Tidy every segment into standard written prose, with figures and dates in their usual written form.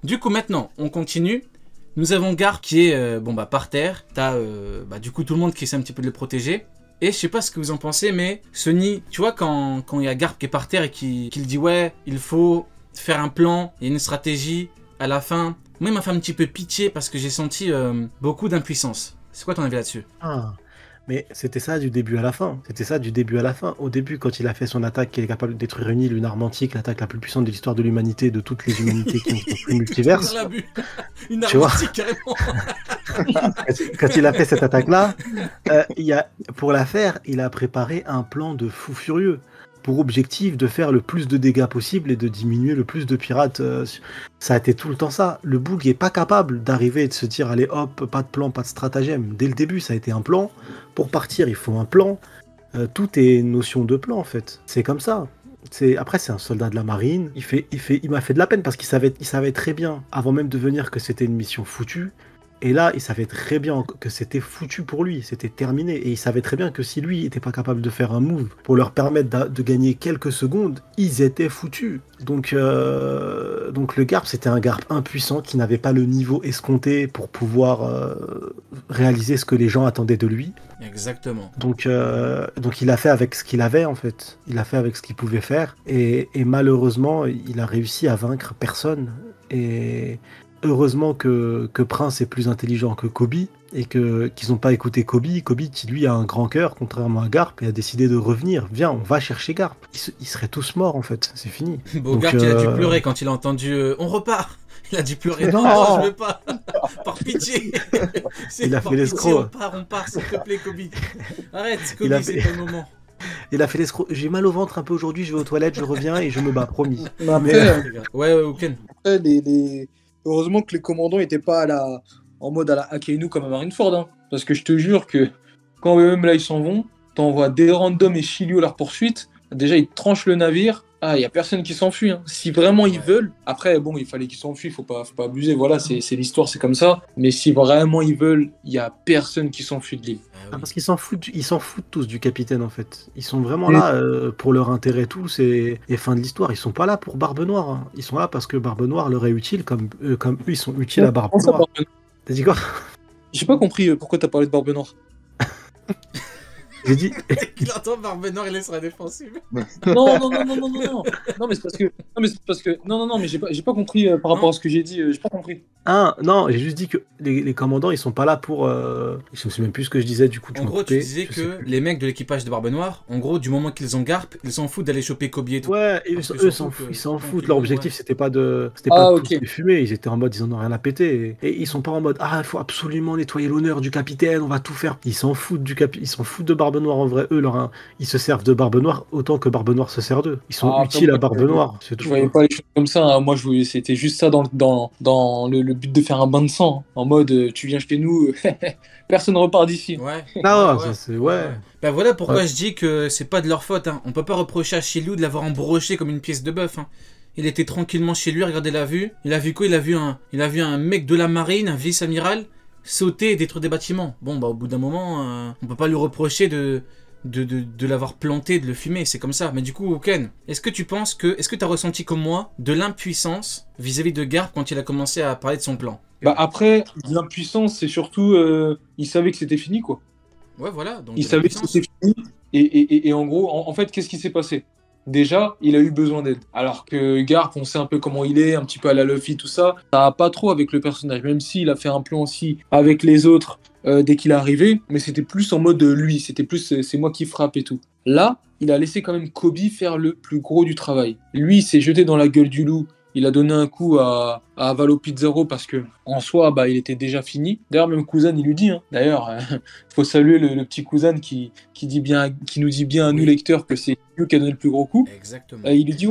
Du coup, maintenant, on continue. Nous avons Garp qui est par terre. T'as du coup tout le monde qui essaie un petit peu de le protéger. Et je sais pas ce que vous en pensez, mais Sunny, tu vois, quand il y a Garp qui est par terre et qu'il dit ouais, il faut faire un plan, il y a une stratégie à la fin. Moi, il m'a fait un petit peu pitié parce que j'ai senti beaucoup d'impuissance. C'est quoi ton avis là-dessus? Ah, mais c'était ça du début à la fin. C'était ça du début à la fin. Au début, quand il a fait son attaque, qu'il est capable de détruire une arme antique, l'attaque la plus puissante de l'histoire de l'humanité, de toutes les humanités qui ont construit le On multiverse, l'a vu. Une tu vois, armatique carrément. quand il a fait cette attaque-là, pour la faire, il a préparé un plan de fou furieux. Pour objectif de faire le plus de dégâts possible et de diminuer le plus de pirates. Ça a été tout le temps ça. Le Boug est pas capable d'arriver et de se dire allez hop, pas de plan, pas de stratagème. Dès le début, ça a été un plan. Pour partir, il faut un plan. Tout est notion de plan en fait. C'est comme ça. Après, c'est un soldat de la marine. Il m'a fait de la peine parce qu'il savait très bien, avant même de venir, que c'était une mission foutue. Et là, il savait très bien que c'était foutu pour lui, c'était terminé. Et il savait très bien que si lui n'était pas capable de faire un move pour leur permettre de gagner quelques secondes, ils étaient foutus. Donc le Garp, c'était un Garp impuissant qui n'avait pas le niveau escompté pour pouvoir réaliser ce que les gens attendaient de lui. Exactement. Donc il a fait avec ce qu'il avait en fait. Il a fait avec ce qu'il pouvait faire. Et malheureusement, il a réussi à vaincre personne. Et heureusement que Prince est plus intelligent que Kobe et qu'ils n'ont pas écouté Kobe. Kobe, qui lui a un grand cœur, contrairement à Garp, et a décidé de revenir. Viens, on va chercher Garp. Ils seraient tous morts en fait, c'est fini. Garp, il a dû pleurer quand il a entendu on repart. Il a dû pleurer. Non, je veux pas. Par pitié. Il a fait l'escroc. On part, s'il te plaît, Kobe. Arrête, Kobe, c'est pas le moment. Il a fait l'escroc. J'ai mal au ventre un peu aujourd'hui, je vais aux toilettes, je reviens et je me bats, promis. Ouais, Ken. Heureusement que les commandants n'étaient pas en mode à la Akainu comme à Marineford. Hein. Parce que je te jure que quand même là ils s'en vont, t'envoies des randoms et Shiryu à leur poursuite. Déjà, ils tranchent le navire. Ah, il n'y a personne qui s'enfuit. Hein. Si vraiment ils veulent, après, bon, il fallait qu'ils s'enfuient, faut pas abuser. Voilà, c'est l'histoire, c'est comme ça. Mais si vraiment ils veulent, il n'y a personne qui s'enfuit de l'île. Parce qu'ils s'en foutent tous du capitaine en fait. Ils sont vraiment là pour leur intérêt tous et fin de l'histoire. Ils sont pas là pour Barbe Noire. Hein. Ils sont là parce que Barbe Noire leur est utile comme eux ils sont utiles à Barbe Noire. T'as dit quoi? J'ai pas compris pourquoi t'as parlé de Barbe Noire. J'ai dit. Il entend Barbe Noire, il est sur la défensive. Non. Non, mais c'est parce que. Non, mais j'ai pas compris par rapport à ce que j'ai dit. J'ai pas compris. Non, j'ai juste dit que les commandants, ils sont pas là pour. Je me souviens même plus ce que je disais, du coup. En gros, tu disais que les mecs de l'équipage de Barbe Noire, en gros, du moment qu'ils ont Garp, ils s'en foutent d'aller choper Kobe et tout. Ouais, eux ils s'en foutent. Leur objectif, c'était pas de okay. fumer. Ils étaient en mode, ils en ont rien à péter. Et ils sont pas en mode, il faut absolument nettoyer l'honneur du capitaine, on va tout faire. Ils s'en foutent ils s'en foutent de Barbe Noire en vrai. Eux, ils se servent de Barbe Noire autant que Barbe Noire se sert d'eux. Ils sont utiles à Barbe Noire. C'est tout. Je voyais pas les choses comme ça. Hein. Moi, c'était juste ça dans le but de faire un bain de sang. Hein. En mode, tu viens chez nous, personne repart d'ici. Ouais. Ça c'est Bah voilà pourquoi je dis que c'est pas de leur faute. Hein. On peut pas reprocher à Shiryu de l'avoir embroché comme une pièce de bœuf. Hein. Il était tranquillement chez lui, regardez la vue. Il a vu quoi? Il a vu un mec de la marine, un vice-amiral, sauter et détruire des bâtiments. Bon, bah au bout d'un moment, on peut pas lui reprocher de l'avoir planté, de le fumer, c'est comme ça. Mais du coup, Ken, est-ce que t'as ressenti comme moi de l'impuissance vis-à-vis de Garp quand il a commencé à parler de son plan? Bah après, l'impuissance, c'est surtout, il savait que c'était fini, quoi. Ouais, voilà. Donc il savait que c'était fini. Et en gros, en fait, qu'est-ce qui s'est passé? Déjà, il a eu besoin d'aide. Alors que Garp, on sait un peu comment il est, un petit peu à la Luffy, tout ça. Ça va pas trop avec le personnage, même s'il a fait un plan aussi avec les autres dès qu'il est arrivé. Mais c'était plus en mode lui, c'était plus c'est moi qui frappe et tout. Là, il a laissé quand même Kobe faire le plus gros du travail. Lui, il s'est jeté dans la gueule du loup. Il a donné un coup à Valo Pizarro parce que en soi, il était déjà fini. D'ailleurs, même Kuzan, il lui dit. Hein. D'ailleurs, faut saluer le petit Kuzan qui nous dit bien à nous lecteurs que c'est lui qui a donné le plus gros coup. Exactement. Il lui dit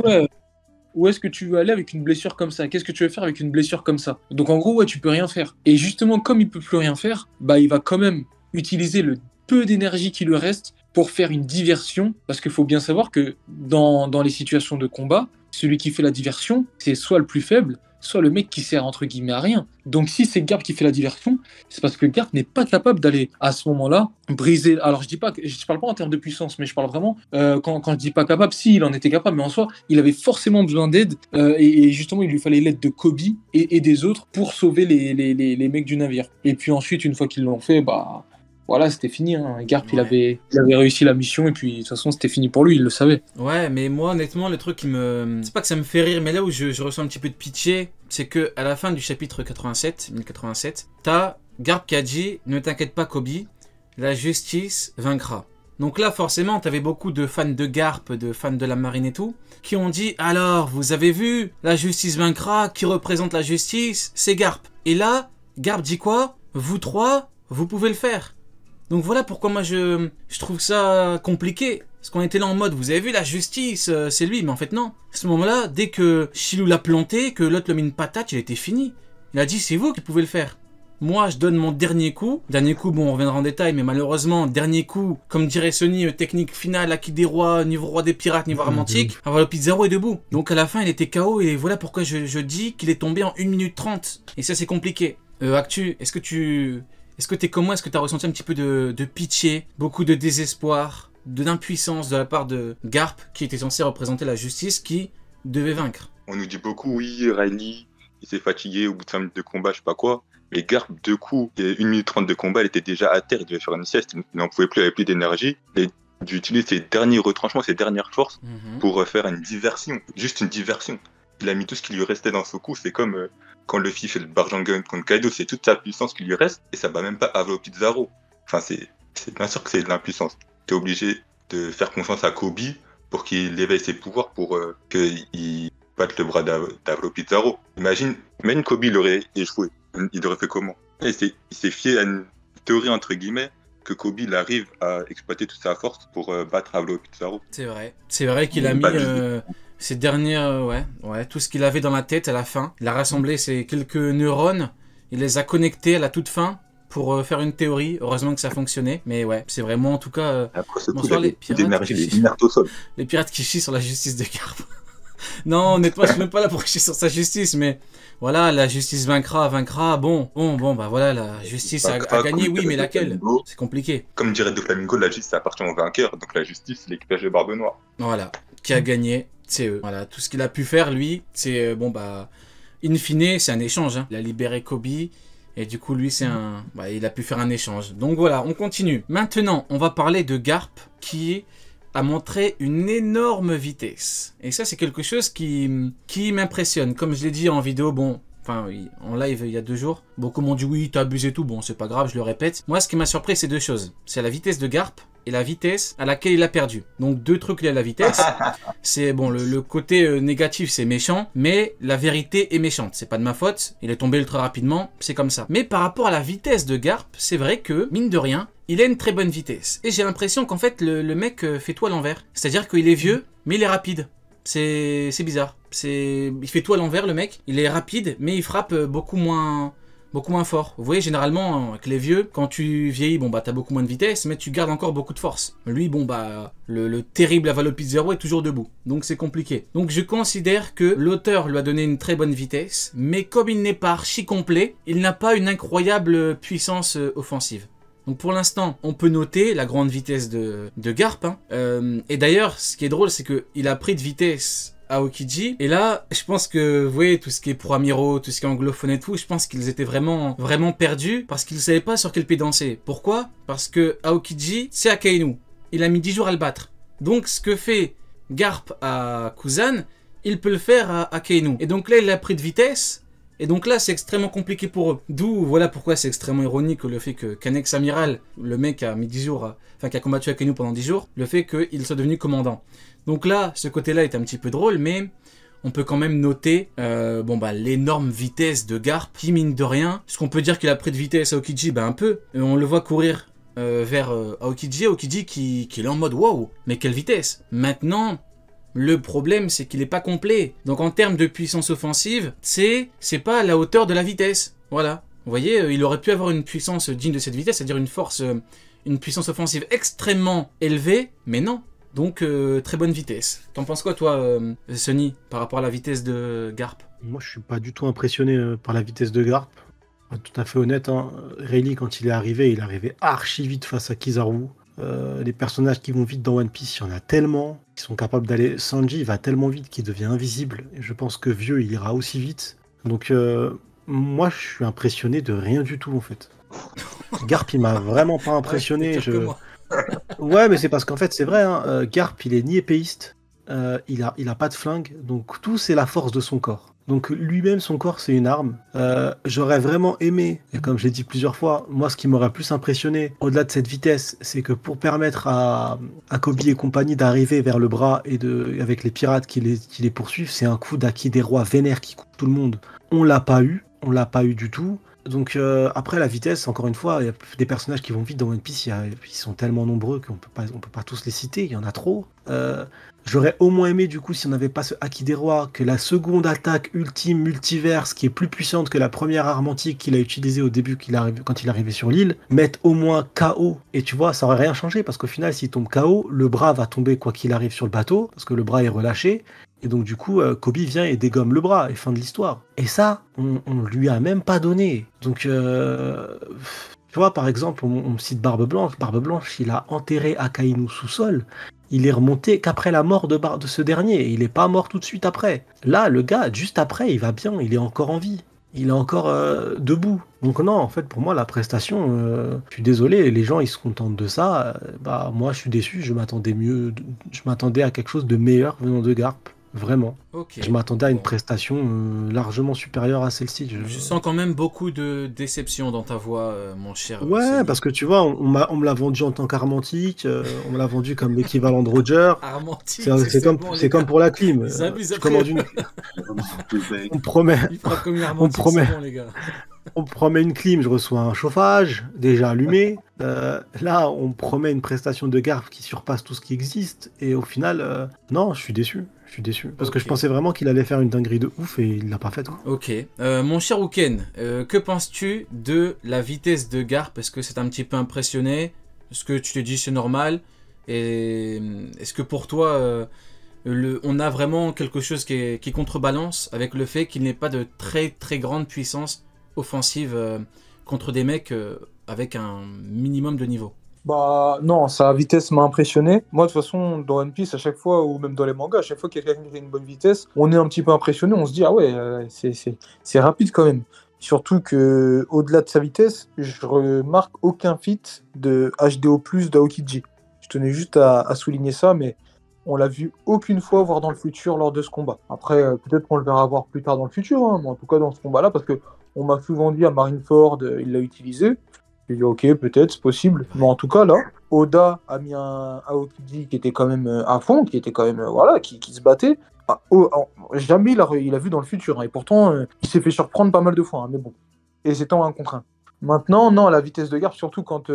où est-ce que tu veux aller avec une blessure comme ça? Qu'est-ce que tu veux faire avec une blessure comme ça? Donc en gros, tu peux rien faire. Et justement, comme il peut plus rien faire, il va quand même utiliser le peu d'énergie qui lui reste pour faire une diversion. Parce qu'il faut bien savoir que dans les situations de combat, celui qui fait la diversion, c'est soit le plus faible, soit le mec qui sert entre guillemets à rien. Donc si c'est Garp qui fait la diversion, c'est parce que Garp n'est pas capable d'aller à ce moment-là briser. Alors je parle pas en termes de puissance, mais je parle vraiment quand je dis pas capable, si il en était capable, mais en soi il avait forcément besoin d'aide et justement il lui fallait l'aide de Kobe et des autres pour sauver les mecs du navire. Et puis ensuite une fois qu'ils l'ont fait, bah voilà, c'était fini. Hein. Garp, Ouais. il avait réussi la mission et puis de toute façon, c'était fini pour lui, il le savait. Ouais, mais moi, honnêtement, le truc qui me... C'est pas que ça me fait rire, mais là où je ressens un petit peu de pitié, c'est que à la fin du chapitre 87, 1087, t'as Garp qui a dit « Ne t'inquiète pas, Kobe, la justice vaincra ». Donc là, forcément, t'avais beaucoup de fans de Garp, de fans de la marine et tout, qui ont dit « Alors, vous avez vu, la justice vaincra, qui représente la justice, c'est Garp ». Et là, Garp dit quoi? « Vous trois, vous pouvez le faire ». Donc voilà pourquoi moi je trouve ça compliqué. Parce qu'on était là en mode, vous avez vu la justice, c'est lui. Mais en fait non. À ce moment-là, dès que Shilou l'a planté, que l'autre lui a mis une patate, il était fini. Il a dit, c'est vous qui pouvez le faire. Moi, je donne mon dernier coup. Dernier coup, bon, on reviendra en détail, mais malheureusement, dernier coup, comme dirait Sony, technique finale, acquis des rois, niveau roi des pirates, niveau romantique. Alors le Pizarro est debout. Donc à la fin, il était KO et voilà pourquoi je dis qu'il est tombé en 1 minute 30. Et ça, c'est compliqué. Actu, est-ce que t'es comme moi, est-ce que t'as ressenti un petit peu de pitié, beaucoup de désespoir, d'impuissance de la part de Garp, qui était censé représenter la justice, qui devait vaincre? On nous dit beaucoup, oui, Riley, il s'est fatigué au bout de 5 minutes de combat, je sais pas quoi. Mais Garp, 2 coups, et 1 minute 30 de combat, il était déjà à terre, il devait faire une sieste, il n'en pouvait plus, il avait plus d'énergie. Et d'utiliser ses derniers retranchements, ses dernières forces pour faire une diversion, juste une diversion. Il a mis tout ce qui lui restait dans son coup, c'est comme quand Luffy fait le Barjangan contre Kaido, c'est toute sa puissance qui lui reste, et ça bat même pas Avo Pizarro. Enfin, c'est bien sûr que c'est de l'impuissance. T'es obligé de faire confiance à Kobe pour qu'il éveille ses pouvoirs, pour qu'il batte le bras d'Avo Pizarro. Imagine Kobe il aurait échoué, il aurait fait comment? Il s'est fié à une théorie entre guillemets que Kobe il arrive à exploiter toute sa force pour battre Avo Pizarro. C'est vrai qu'il a mis ces dernières, ouais, tout ce qu'il avait dans la tête à la fin. Il a rassemblé ces quelques neurones, il les a connectés à la toute fin pour faire une théorie. Heureusement que ça fonctionnait, mais ouais, c'est vraiment en tout cas. Après ce coup, bonsoir les pirates. Les pirates qui chient sur la justice de Garp. Non, honnêtement, je suis même pas là pour chier sur sa justice, mais voilà, la justice vaincra. Bon, bah voilà, la justice a gagné, oui, mais laquelle? C'est compliqué. Comme dirait Doflamingo, la justice appartient au vainqueur, donc la justice, c'est l'équipage de Barbe Noire. Voilà, qui a gagné, c'est eux. Voilà, tout ce qu'il a pu faire, lui, c'est, bon, bah, in fine, c'est un échange. Hein. Il a libéré Kobe, et du coup, lui, il a pu faire un échange. Donc voilà, on continue. Maintenant, on va parler de Garp, qui a montré une énorme vitesse. Et ça, c'est quelque chose qui m'impressionne. Comme je l'ai dit en vidéo, en live il y a 2 jours, beaucoup m'ont dit oui, t'as abusé tout. Bon, c'est pas grave, je le répète. Moi, ce qui m'a surpris, c'est 2 choses. C'est la vitesse de Garp et la vitesse à laquelle il a perdu. Donc 2 trucs liés à la vitesse. C'est bon, le côté négatif, c'est méchant, mais la vérité est méchante. C'est pas de ma faute. Il est tombé ultra rapidement, c'est comme ça. Mais par rapport à la vitesse de Garp, c'est vrai que, mine de rien, il a une très bonne vitesse. Et j'ai l'impression qu'en fait, le mec fait tout à l'envers. C'est-à-dire qu'il est vieux, mais il est rapide. C'est bizarre. Il fait tout à l'envers, le mec. Il est rapide, mais il frappe beaucoup moins fort. Vous voyez, généralement, avec les vieux, quand tu vieillis, bon, bah, t'as beaucoup moins de vitesse, mais tu gardes encore beaucoup de force. Lui, bon, bah, le terrible Avo Pizarro est toujours debout. Donc, c'est compliqué. Donc, je considère que l'auteur lui a donné une très bonne vitesse, mais comme il n'est pas archi complet, il n'a pas une incroyable puissance offensive. Donc pour l'instant, on peut noter la grande vitesse de Garp. Hein. Et d'ailleurs, ce qui est drôle, c'est qu'il a pris de vitesse à Aokiji. Et là, je pense que, vous voyez, tout ce qui est pro Amiro, tout ce qui est anglophone et tout, je pense qu'ils étaient vraiment perdus parce qu'ils ne savaient pas sur quel pied danser. Pourquoi? Parce que Aokiji, c'est Akainu. Il a mis 10 jours à le battre. Donc ce que fait Garp à Kuzan, il peut le faire à Akainu. Et donc là, il a pris de vitesse. Et donc là, c'est extrêmement compliqué pour eux. D'où, voilà pourquoi c'est extrêmement ironique le fait que Kanex Amiral, le mec a mis 10 jours, qui a combattu Akainu pendant 10 jours, le fait qu'il soit devenu commandant. Donc là, ce côté-là est un petit peu drôle, mais on peut quand même noter l'énorme vitesse de Garp, qui mine de rien, est-ce qu'on peut dire qu'il a pris de vitesse à Aokiji? Un peu. On le voit courir vers Aokiji qui est là en mode wow, mais quelle vitesse! Maintenant, le problème, c'est qu'il n'est pas complet. Donc en termes de puissance offensive, c'est pas à la hauteur de la vitesse. Voilà. Vous voyez, il aurait pu avoir une puissance digne de cette vitesse, c'est-à-dire une puissance offensive extrêmement élevée, mais non. Donc très bonne vitesse. T'en penses quoi toi, Sony, par rapport à la vitesse de Garp? Moi, je suis pas du tout impressionné par la vitesse de Garp. Pour être tout à fait honnête, hein. Rayleigh, quand il est arrivé archi vite face à Kizaru. Les personnages qui vont vite dans One Piece, il y en a tellement. Ils sont capables d'aller. Sanji, il va tellement vite qu'il devient invisible. Et je pense que Vieux, il ira aussi vite. Donc, moi, je suis impressionné de rien du tout, en fait. Garp, il m'a vraiment pas Ouais, impressionné. t'es pire que moi. Ouais, mais c'est parce qu'en fait, c'est vrai, hein, Garp, il est ni épéiste, il a pas de flingue, donc tout, c'est la force de son corps. Donc lui-même, son corps, c'est une arme. J'aurais vraiment aimé, et comme je l'ai dit plusieurs fois, moi, ce qui m'aurait plus impressionné, au-delà de cette vitesse, c'est que pour permettre à Kobe et compagnie d'arriver vers le bras avec les pirates qui les poursuivent, c'est un coup d'Aki des rois vénère qui coupe tout le monde. On l'a pas eu du tout. Donc après la vitesse, encore une fois, il y a des personnages qui vont vite dans One Piece, ils sont tellement nombreux qu'on peut pas tous les citer, il y en a trop. J'aurais au moins aimé du coup si on n'avait pas ce Haki des Rois, que la seconde attaque ultime multiverse, qui est plus puissante que la première arme antique qu'il a utilisée au début quand il est arrivé sur l'île, mette au moins KO. Et tu vois, ça aurait rien changé parce qu'au final, s'il tombe KO, le bras va tomber quoi qu'il arrive sur le bateau, parce que le bras est relâché. Et donc du coup, Kobe vient et dégomme le bras, et fin de l'histoire. Et ça, on lui a même pas donné. Donc, tu vois, par exemple, on cite Barbe Blanche. Barbe Blanche, il a enterré Akainu sous-sol. Il est remonté qu'après la mort de ce dernier. Il est pas mort tout de suite après. Là, le gars, juste après, il va bien, il est encore en vie. Il est encore debout. Donc non, en fait, pour moi, la prestation, je suis désolé, les gens, ils se contentent de ça. Bah, moi, je suis déçu, je m'attendais à quelque chose de meilleur venant de Garp. Vraiment. Ok. Je m'attendais à une Bon. prestation largement supérieure à celle-ci. Je sens quand même beaucoup de déception dans ta voix, mon cher Ouais, Sally. parce que tu vois, on me l'a vendu en tant qu'armantique, on me l'a vendu comme l'équivalent de Roger. Armantique, C'est comme pour la clim. Ils abusent Tu après. commandes on promet, Il frappe comme une on armantique, promet, c'est bon, les gars. on promet une clim, je reçois un chauffage déjà allumé. Là, on promet une prestation de Garp qui surpasse tout ce qui existe. Et au final, non, je suis déçu. Je suis déçu. Parce que je Ok. pensais vraiment qu'il allait faire une dinguerie de ouf et il l'a pas fait. Quoi. Ok. Mon cher Uken, que penses-tu de la vitesse de Garp? Est-ce que c'est un petit peu impressionné? Est-ce que tu te dis c'est normal? Et est-ce que pour toi, on a vraiment quelque chose qui contrebalance avec le fait qu'il n'ait pas de très très grande puissance offensive contre des mecs avec un minimum de niveau? Bah non, sa vitesse m'a impressionné. Moi, de toute façon, dans One Piece, à chaque fois, ou même dans les mangas, à chaque fois qu'il y a quelqu'un qui a une bonne vitesse, on est un petit peu impressionné. On se dit, ah ouais, c'est rapide quand même. Surtout que, au-delà de sa vitesse, je remarque aucun feat de HDO+ d'Aokiji. Je tenais juste à souligner ça, mais on l'a vu aucune fois voir dans le futur lors de ce combat. Après, peut-être qu'on le verra voir plus tard dans le futur, hein, mais en tout cas dans ce combat-là, parce que on m'a souvent dit à Marineford, il l'a utilisé. J'ai dit ok, peut-être, c'est possible. Mais en tout cas, là, Oda a mis un Aokiji qui était quand même à fond, qui était quand même, voilà, qui se battait. Jamais il a vu dans le futur, hein. Et pourtant, il s'est fait surprendre pas mal de fois, hein, mais bon. Et c'est en 1 contre 1. Maintenant, non, la vitesse de Garp, surtout quand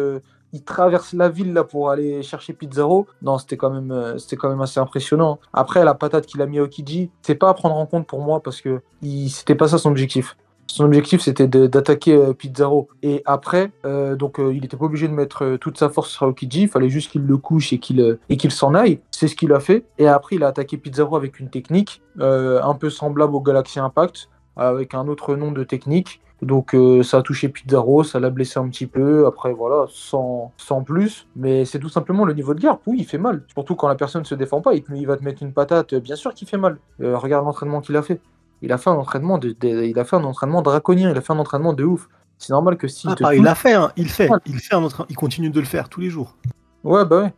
il traverse la ville là pour aller chercher Pizarro, non, c'était quand même assez impressionnant. Après, la patate qu'il a mis à Aokiji, c'est pas à prendre en compte pour moi parce que c'était pas ça son objectif. Son objectif, c'était d'attaquer Pizarro. Et après, il n'était pas obligé de mettre toute sa force sur Aokiji. Il fallait juste qu'il le couche et qu'il s'en aille. C'est ce qu'il a fait. Et après, il a attaqué Pizarro avec une technique un peu semblable au Galaxy Impact, avec un autre nom de technique. Donc ça a touché Pizarro, ça l'a blessé un petit peu. Après, voilà, sans plus. Mais c'est tout simplement le niveau de Garp. Oui, il fait mal. Surtout quand la personne ne se défend pas. Il va te mettre une patate. Bien sûr qu'il fait mal. Regarde l'entraînement qu'il a fait. Il a fait un entraînement il a fait un entraînement draconien, il a fait un entraînement de ouf. C'est normal que s'il te il touche... l'a fait, hein, il fait un entraînement, il continue de le faire tous les jours. Ouais, bah ouais.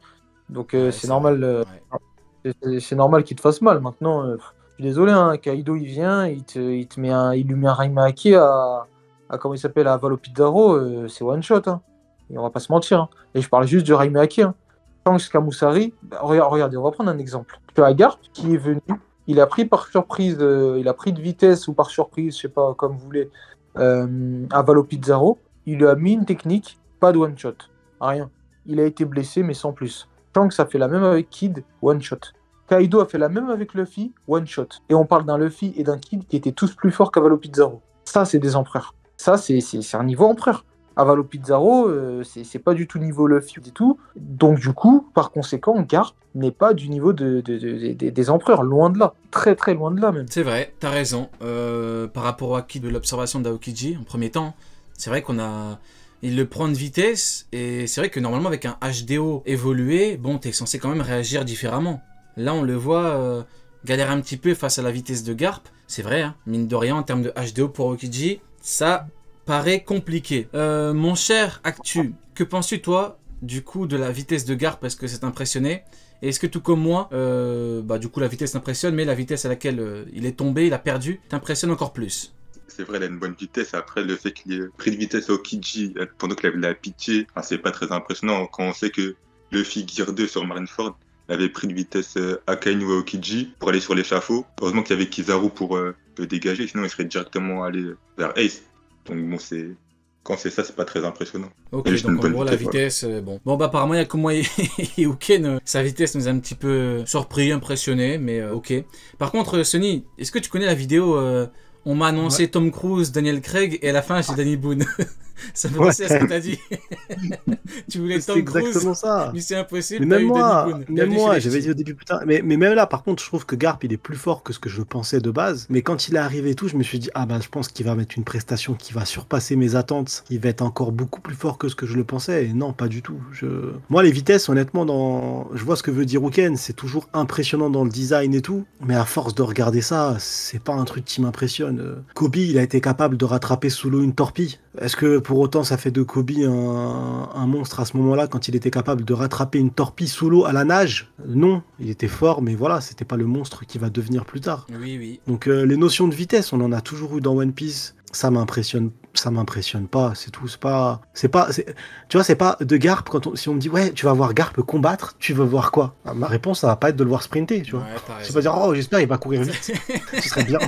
Donc Ouais, c'est normal, ouais. c'est normal qu'il te fasse mal. Maintenant, je suis désolé, hein, Kaido il vient, il lui met un Raimaki à comment il s'appelle, à Valo Pizarro, c'est one shot. Hein. Et on va pas se mentir. Hein. Et je parle juste du Raimaki. Hein. Shanks Kamusari, regardez, on va prendre un exemple. Tu as Garp qui est venu. Il a pris par surprise, il a pris de vitesse ou par surprise, je sais pas, comme vous voulez, à Valo Pizarro. Il lui a mis une technique, pas de one shot, rien. Il a été blessé, mais sans plus. Shanks a fait la même avec Kid, one shot. Kaido a fait la même avec Luffy, one shot. Et on parle d'un Luffy et d'un Kid qui étaient tous plus forts qu'à Valo Pizarro. Ça, c'est des empereurs. Ça, c'est un niveau empereur. Avalo Pizarro, c'est pas du tout niveau Luffy du tout. Donc du coup, par conséquent, Garp n'est pas du niveau des empereurs, loin de là. Très très loin de là même. C'est vrai, t'as raison. Par rapport au acquis de l'observation d'Aokiji, en premier temps, c'est vrai qu'on a... Il le prend de vitesse, et c'est vrai que normalement avec un HDO évolué, bon, t'es censé quand même réagir différemment. Là, on le voit galérer un petit peu face à la vitesse de Garp. C'est vrai, hein, mine de rien, en termes de HDO pour Aokiji, ça paraît compliqué. Mon cher Actu, que penses-tu, toi, du coup, de la vitesse de Garp? Est-ce que c'est impressionné? Et est-ce que tout comme moi, du coup, la vitesse t'impressionne, mais la vitesse à laquelle il est tombé, il a perdu, t'impressionne encore plus? C'est vrai, il a une bonne vitesse. Après, le fait qu'il ait pris de vitesse au Kiji pendant qu'il avait la pitié, c'est pas très impressionnant quand on sait que Luffy Gear 2 sur Marineford avait pris de vitesse Akainu et Aokiji pour aller sur l'échafaud. Heureusement qu'il y avait Kizaru pour le dégager, sinon il serait directement allé vers Ace. Donc bon, quand c'est ça, c'est pas très impressionnant. Ok, donc en gros, la vitesse, bon. Bon, bah apparemment, il y a que moi et Uken, sa vitesse nous a un petit peu surpris, impressionné, mais ok. Par contre, Sonny, est-ce que tu connais la vidéo on m'a annoncé Tom Cruise, Daniel Craig, et à la fin, j'ai Danny Boone. Ça me pensait à ce que t'as dit. Tu voulais Tom Cruise, exactement ça. Mission Impossible, Mais t'as eu Danny Boone. J'avais dit au début, putain. Mais même là, par contre, je trouve que Garp, il est plus fort que ce que je pensais de base. Mais quand il est arrivé et tout, je me suis dit, je pense qu'il va mettre une prestation qui va surpasser mes attentes. Il va être encore beaucoup plus fort que ce que je le pensais. Et non, pas du tout. Moi, les vitesses, honnêtement, je vois ce que veut dire Uken. C'est toujours impressionnant dans le design et tout. Mais à force de regarder ça, c'est pas un truc qui m'impressionne. Kobe, il a été capable de rattraper sous l'eau une torpille. Est-ce que pour autant ça fait de Kobe un monstre à ce moment-là quand il était capable de rattraper une torpille sous l'eau à la nage? Non, il était fort, mais voilà, c'était pas le monstre qui va devenir plus tard. Oui. Donc les notions de vitesse, on en a toujours eu dans One Piece. Ça m'impressionne pas, c'est tout. Tu vois, c'est pas de Garp. Si on me dit ouais, tu vas voir Garp combattre, tu veux voir quoi? Ma réponse, ça va pas être de le voir sprinter, tu vois. Ouais, c'est pas dire j'espère il va courir vite, ce serait bien.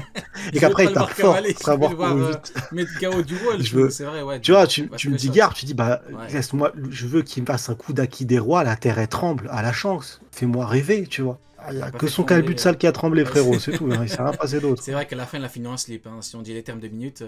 Et qu'après il tape fort, savoir courir vite. Mettre KO du wall, c'est vrai, ouais. Tu vois, tu me dis Garp, tu dis laisse-moi, je veux qu'il me fasse un coup d'acquis des rois, la terre elle tremble, à la chance, fais-moi rêver, tu vois. Il n'y a que son calbut sale qui a tremblé, frérot, c'est tout, il s'est rien passé d'autre. C'est vrai qu'à la fin, il a fini en slip, hein, si on dit les termes de minutes.